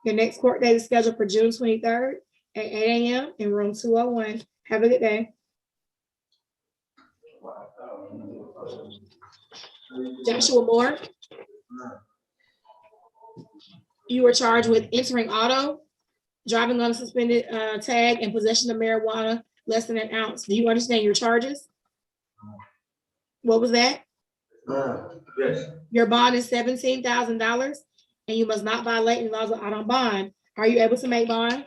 Your next court date is scheduled for June 23rd at 8 a.m. in room 201. Have a good day. Joshua Moore. You were charged with entering auto, driving on a suspended tag, and possession of marijuana less than an ounce. Do you understand your charges? What was that? Yes. Your bond is $17,000, and you must not violate any laws out on bond. Are you able to make bond?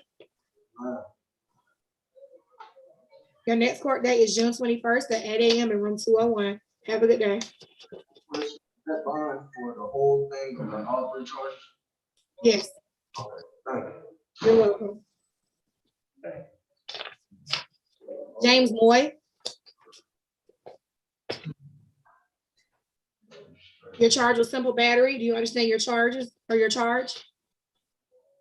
Your next court date is June 21st at 8 a.m. in room 201. Have a good day. That bond for the whole thing, and all three charges? Yes. Okay, thank you. You're welcome. James Moy. You're charged with simple battery. Do you understand your charges or your charge?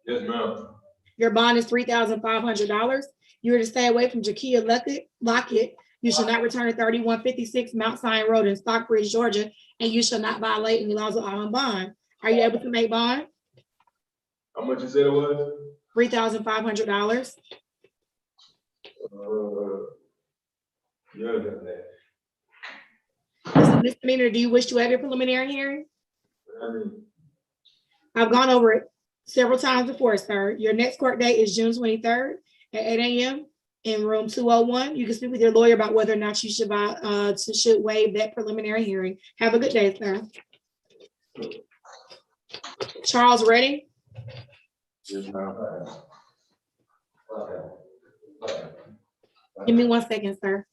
Yes, ma'am. Your bond is $3,500. You are to stay away from Jakia Lockett. You shall not return to 3156 Mount Zion Road in Stockbridge, Georgia, and you shall not violate any laws of on bond. Are you able to make bond? How much you said it was? $3,500. Yeah, that's that. Misdemeanor, do you wish to have your preliminary hearing? I mean, I've gone over it several times before, sir. Your next court date is June 23rd at 8 a.m. in room 201. You can speak with your lawyer about whether or not you should waive that preliminary hearing. Have a good day, sir. Charles Redding. yes, ma'am. Give me 1 second, sir.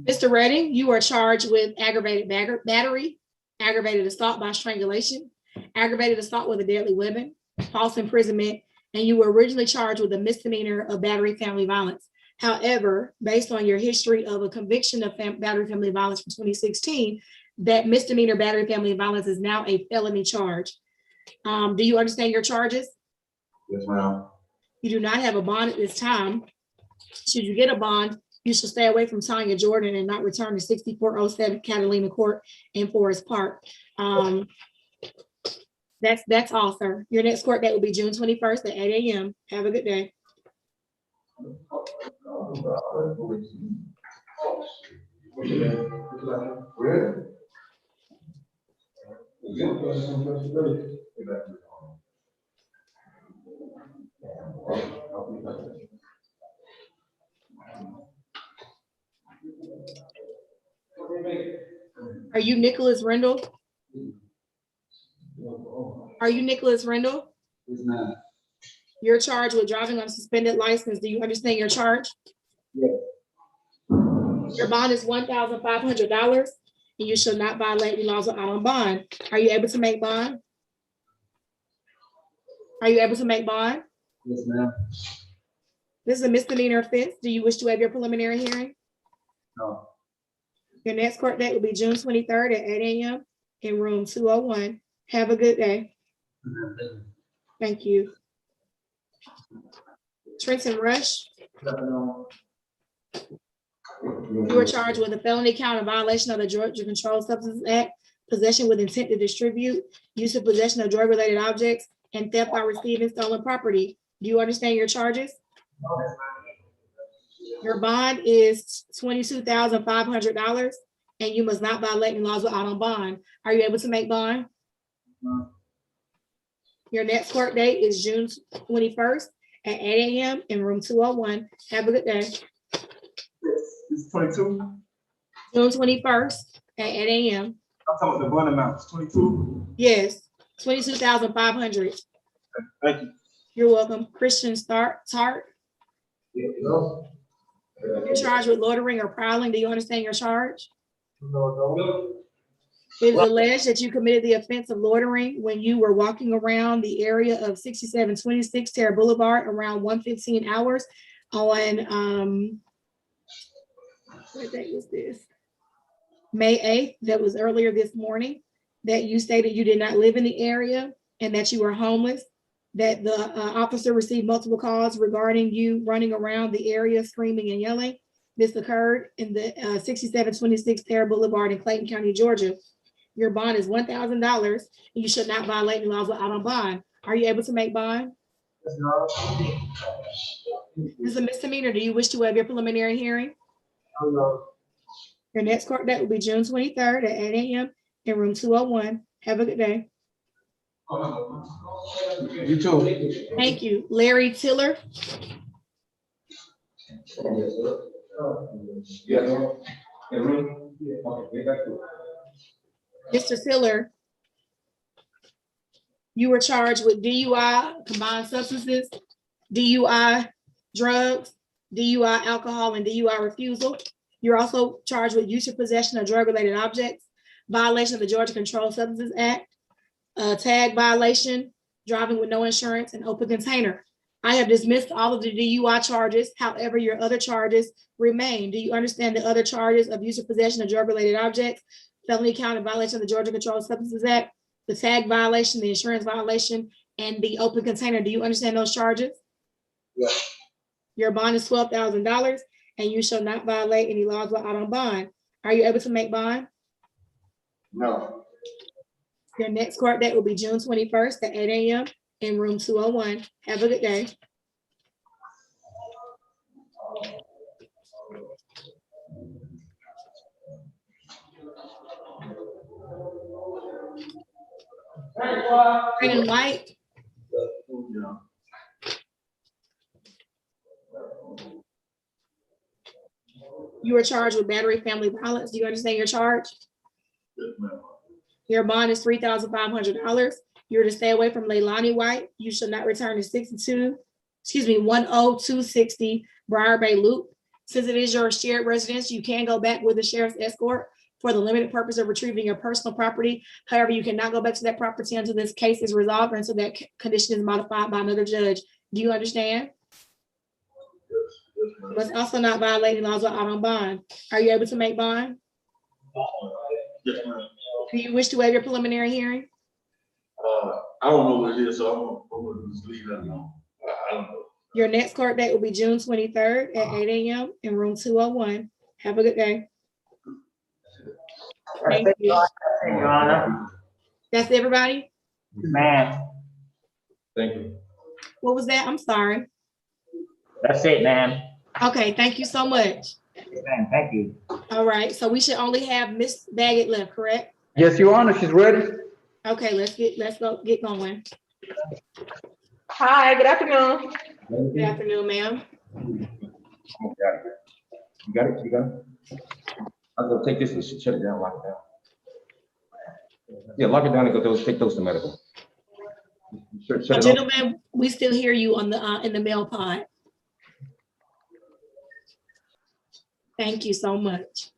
Mr. Redding, you are charged with aggravated battery, aggravated assault by strangulation, aggravated assault with a deadly weapon, false imprisonment, and you were originally charged with a misdemeanor of battery family violence. However, based on your history of a conviction of battery family violence from 2016, that misdemeanor battery family violence is now a felony charge. Do you understand your charges? Yes, ma'am. You do not have a bond at this time. Should you get a bond, you should stay away from Tanya Jordan and not return to 6407 Catalina Court in Forest Park. That's all, sir. Your next court date will be June 21st at 8 a.m. Have a good day. Are you Nicholas Rendell? Are you Nicholas Rendell? Yes, ma'am. You're charged with driving on a suspended license. Do you understand your charge? Yes. Your bond is $1,500 and you shall not violate the laws of out on bond. Are you able to make bond? Are you able to make bond? Yes, ma'am. This is a misdemeanor offense. Do you wish to have your preliminary hearing? No. Your next court date will be June 23rd at 8 a.m. in room 201. Have a good day. Thank you. Trenton Rush, you are charged with a felony count of violation of the Georgia Controlled Substances Act, possession with intent to distribute, use of possession of drug-related objects, and theft by receiving stolen property. Do you understand your charges? Your bond is $22,500, and you must not violate any laws without on bond. Are you able to make bond? No. Your next court date is June 21st at 8 a.m. in room 201. Have a good day. It's 22. June 21st at 8 a.m. I'm talking about the bond amount. It's 22. Yes, 22,500. Thank you. You're welcome. Christian Tart, you're charged with loitering or prowling. Do you understand your charge? It is alleged that you committed the offense of loitering when you were walking around the area of 6726 Terra Boulevard around 1:15 hours on, what date was this? May 8th, that was earlier this morning, that you stated you did not live in the area and that you were homeless, that the officer received multiple calls regarding you running around the area screaming and yelling. This occurred in the 6726 Terra Boulevard in Clayton County, Georgia. Your bond is $1,000 and you should not violate any laws out on bond. Are you able to make bond? This is a misdemeanor. Do you wish to have your preliminary hearing? No. Your next court date will be June 23rd at 8 a.m. in room 201. Have a good day. You too. Thank you. Larry Tiller. Mr. Tiller, you were charged with DUI, combined substances, DUI, drugs, DUI, alcohol, and DUI refusal. You're also charged with use or possession of drug-related objects, violation of the Georgia Controlled Substances Act, tag violation, driving with no insurance, and open container. I have dismissed all of the DUI charges. However, your other charges remain. Do you understand the other charges of use or possession of drug-related objects, felony count of violation of the Georgia Controlled Substances Act, the tag violation, the insurance violation, and the open container? Do you understand those charges? Yes. Your bond is $12,000 and you shall not violate any laws while out on bond. Are you able to make bond? No. Your next court date will be June 21st at 8 a.m. in room 201. Have a good day. Brandon White. You were charged with battery family violence. Do you understand your charge? Yes, ma'am. Your bond is $3,500. You're to stay away from Leilani White. You shall not return to 10260 Briar Bay Loop. Since it is your shared residence, you can go back with the sheriff's escort for the limited purpose of retrieving your personal property. However, you cannot go back to that property until this case is resolved or until that condition is modified by another judge. Do you understand? You must also not violate any laws out on bond. Are you able to make bond? Yes, ma'am. Do you wish to waive your preliminary hearing? I don't know what it is, so I'm gonna just leave that alone. I don't know. Your next court date will be June 23rd at 8 a.m. in room 201. Have a good day. Thank you. Your Honor. That's everybody? Ma'am, Thank you. What was that? I'm sorry. that's it, ma'am. Okay, thank you so much. Ma'am, thank you. All right, so we should only have Miss Baggett left, correct? Yes, Your Honor, she's ready. Okay, let's get going. Hi, good afternoon. Good afternoon, ma'am. You got it? You got it? I'm gonna take this and shut it down, lock it down. Yeah, lock it down and go take those to medical. Shut it off. Gentlemen, we still hear you on the in the mail pod. Thank you so much.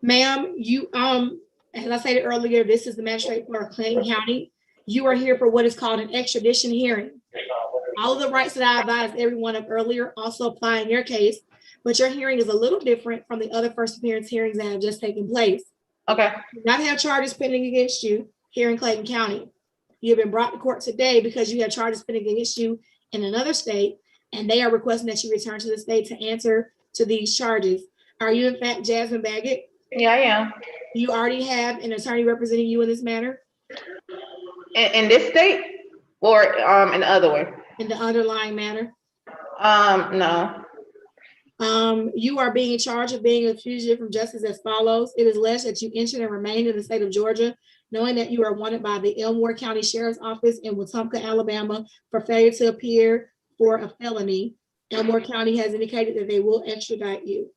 Ma'am, you as I stated earlier, this is the magistrate for Clayton County. You are here for what is called an extradition hearing. All of the rights that I advised everyone of earlier also apply in your case, but your hearing is a little different from the other first appearance hearings that have just taken place. Okay. You do not have charges pending against you here in Clayton County. You have been brought to court today because you have charges pending against you in another state, and they are requesting that you return to the state to answer to these charges. Are you in fact Jasmine Baggett? Yeah, I am. You already have an attorney representing you in this matter? In this state or in the other way? In the underlying matter? No. You are being charged of being a fugitive from justice as follows. It is alleged that you entered and remained in the state of Georgia, knowing that you are wanted by the Elmore County Sheriff's Office in Wetumpka, Alabama, for failure to appear for a felony. Elmore County has indicated that they will extradite you.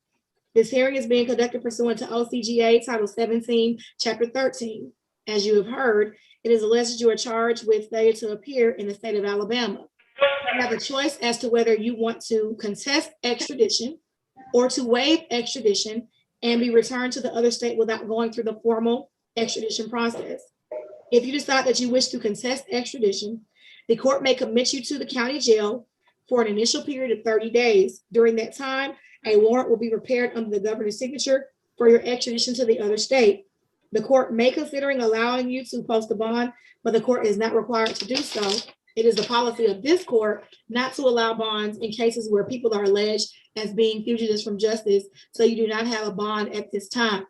This hearing is being conducted pursuant to OCGA Title 17, Chapter 13. As you have heard, it is alleged that you are charged with failure to appear in the state of Alabama. You have a choice as to whether you want to contest extradition or to waive extradition and be returned to the other state without going through the formal extradition process. If you decide that you wish to contest extradition, the court may commit you to the county jail for an initial period of 30 days. During that time, a warrant will be prepared under the governor's signature for your extradition to the other state. The court may consider allowing you to post a bond, but the court is not required to do so. It is the policy of this court not to allow bonds in cases where people are alleged as being fugitives from justice, so you do not have a bond at this time.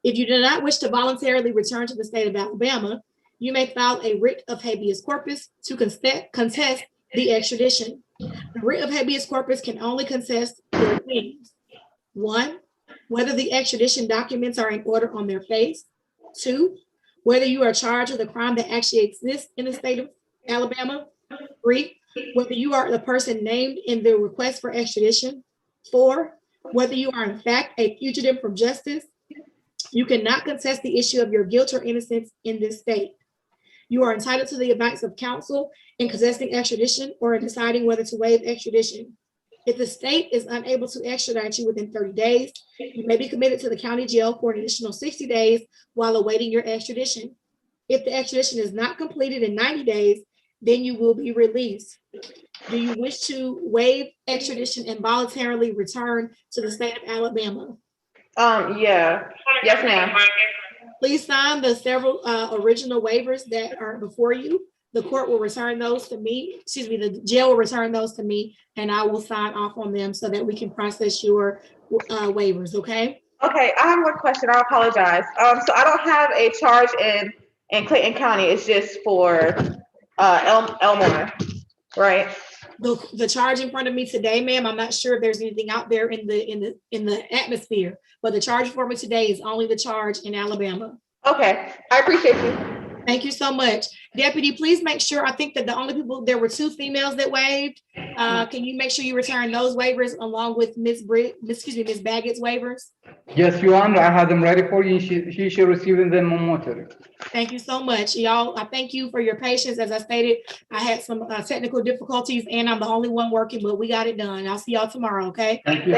If you do not wish to voluntarily return to the state of Alabama, you may file a writ of habeas corpus to contest the extradition. The writ of habeas corpus can only contest four things. 1, whether the extradition documents are in order on their face. 2, whether you are charged with a crime that actually exists in the state of Alabama. 3, whether you are the person named in the request for extradition. 4, whether you are in fact a fugitive from justice. You cannot contest the issue of your guilt or innocence in this state. You are entitled to the advice of counsel in contesting extradition or in deciding whether to waive extradition. If the state is unable to extradite you within 30 days, you may be committed to the county jail for an additional 60 days while awaiting your extradition. If the extradition is not completed in 90 days, then you will be released. Do you wish to waive extradition and voluntarily return to the state of Alabama? Yeah. Yes, ma'am. Please sign the several original waivers that are before you. The court will return those to me, the jail will return those to me, and I will sign off on them so that we can process your waivers, okay? Okay, I have one question, I apologize. So I don't have a charge in Clayton County, it's just for Elmore, right? The charge in front of me today, ma'am, I'm not sure if there's anything out there in the atmosphere, but the charge for me today is only the charge in Alabama. Okay, I appreciate you. Thank you so much. Deputy, please make sure, I think that the only people, there were 2 females that waived. Can you make sure you return those waivers along with Ms. Baggett's waivers? Yes, Your Honor, I have them ready for you. She should receive them momentarily. Thank you so much, y'all. I thank you for your patience. As I stated, I had some technical difficulties and I'm the only one working, but we got it done. I'll see y'all tomorrow, okay? Thank you.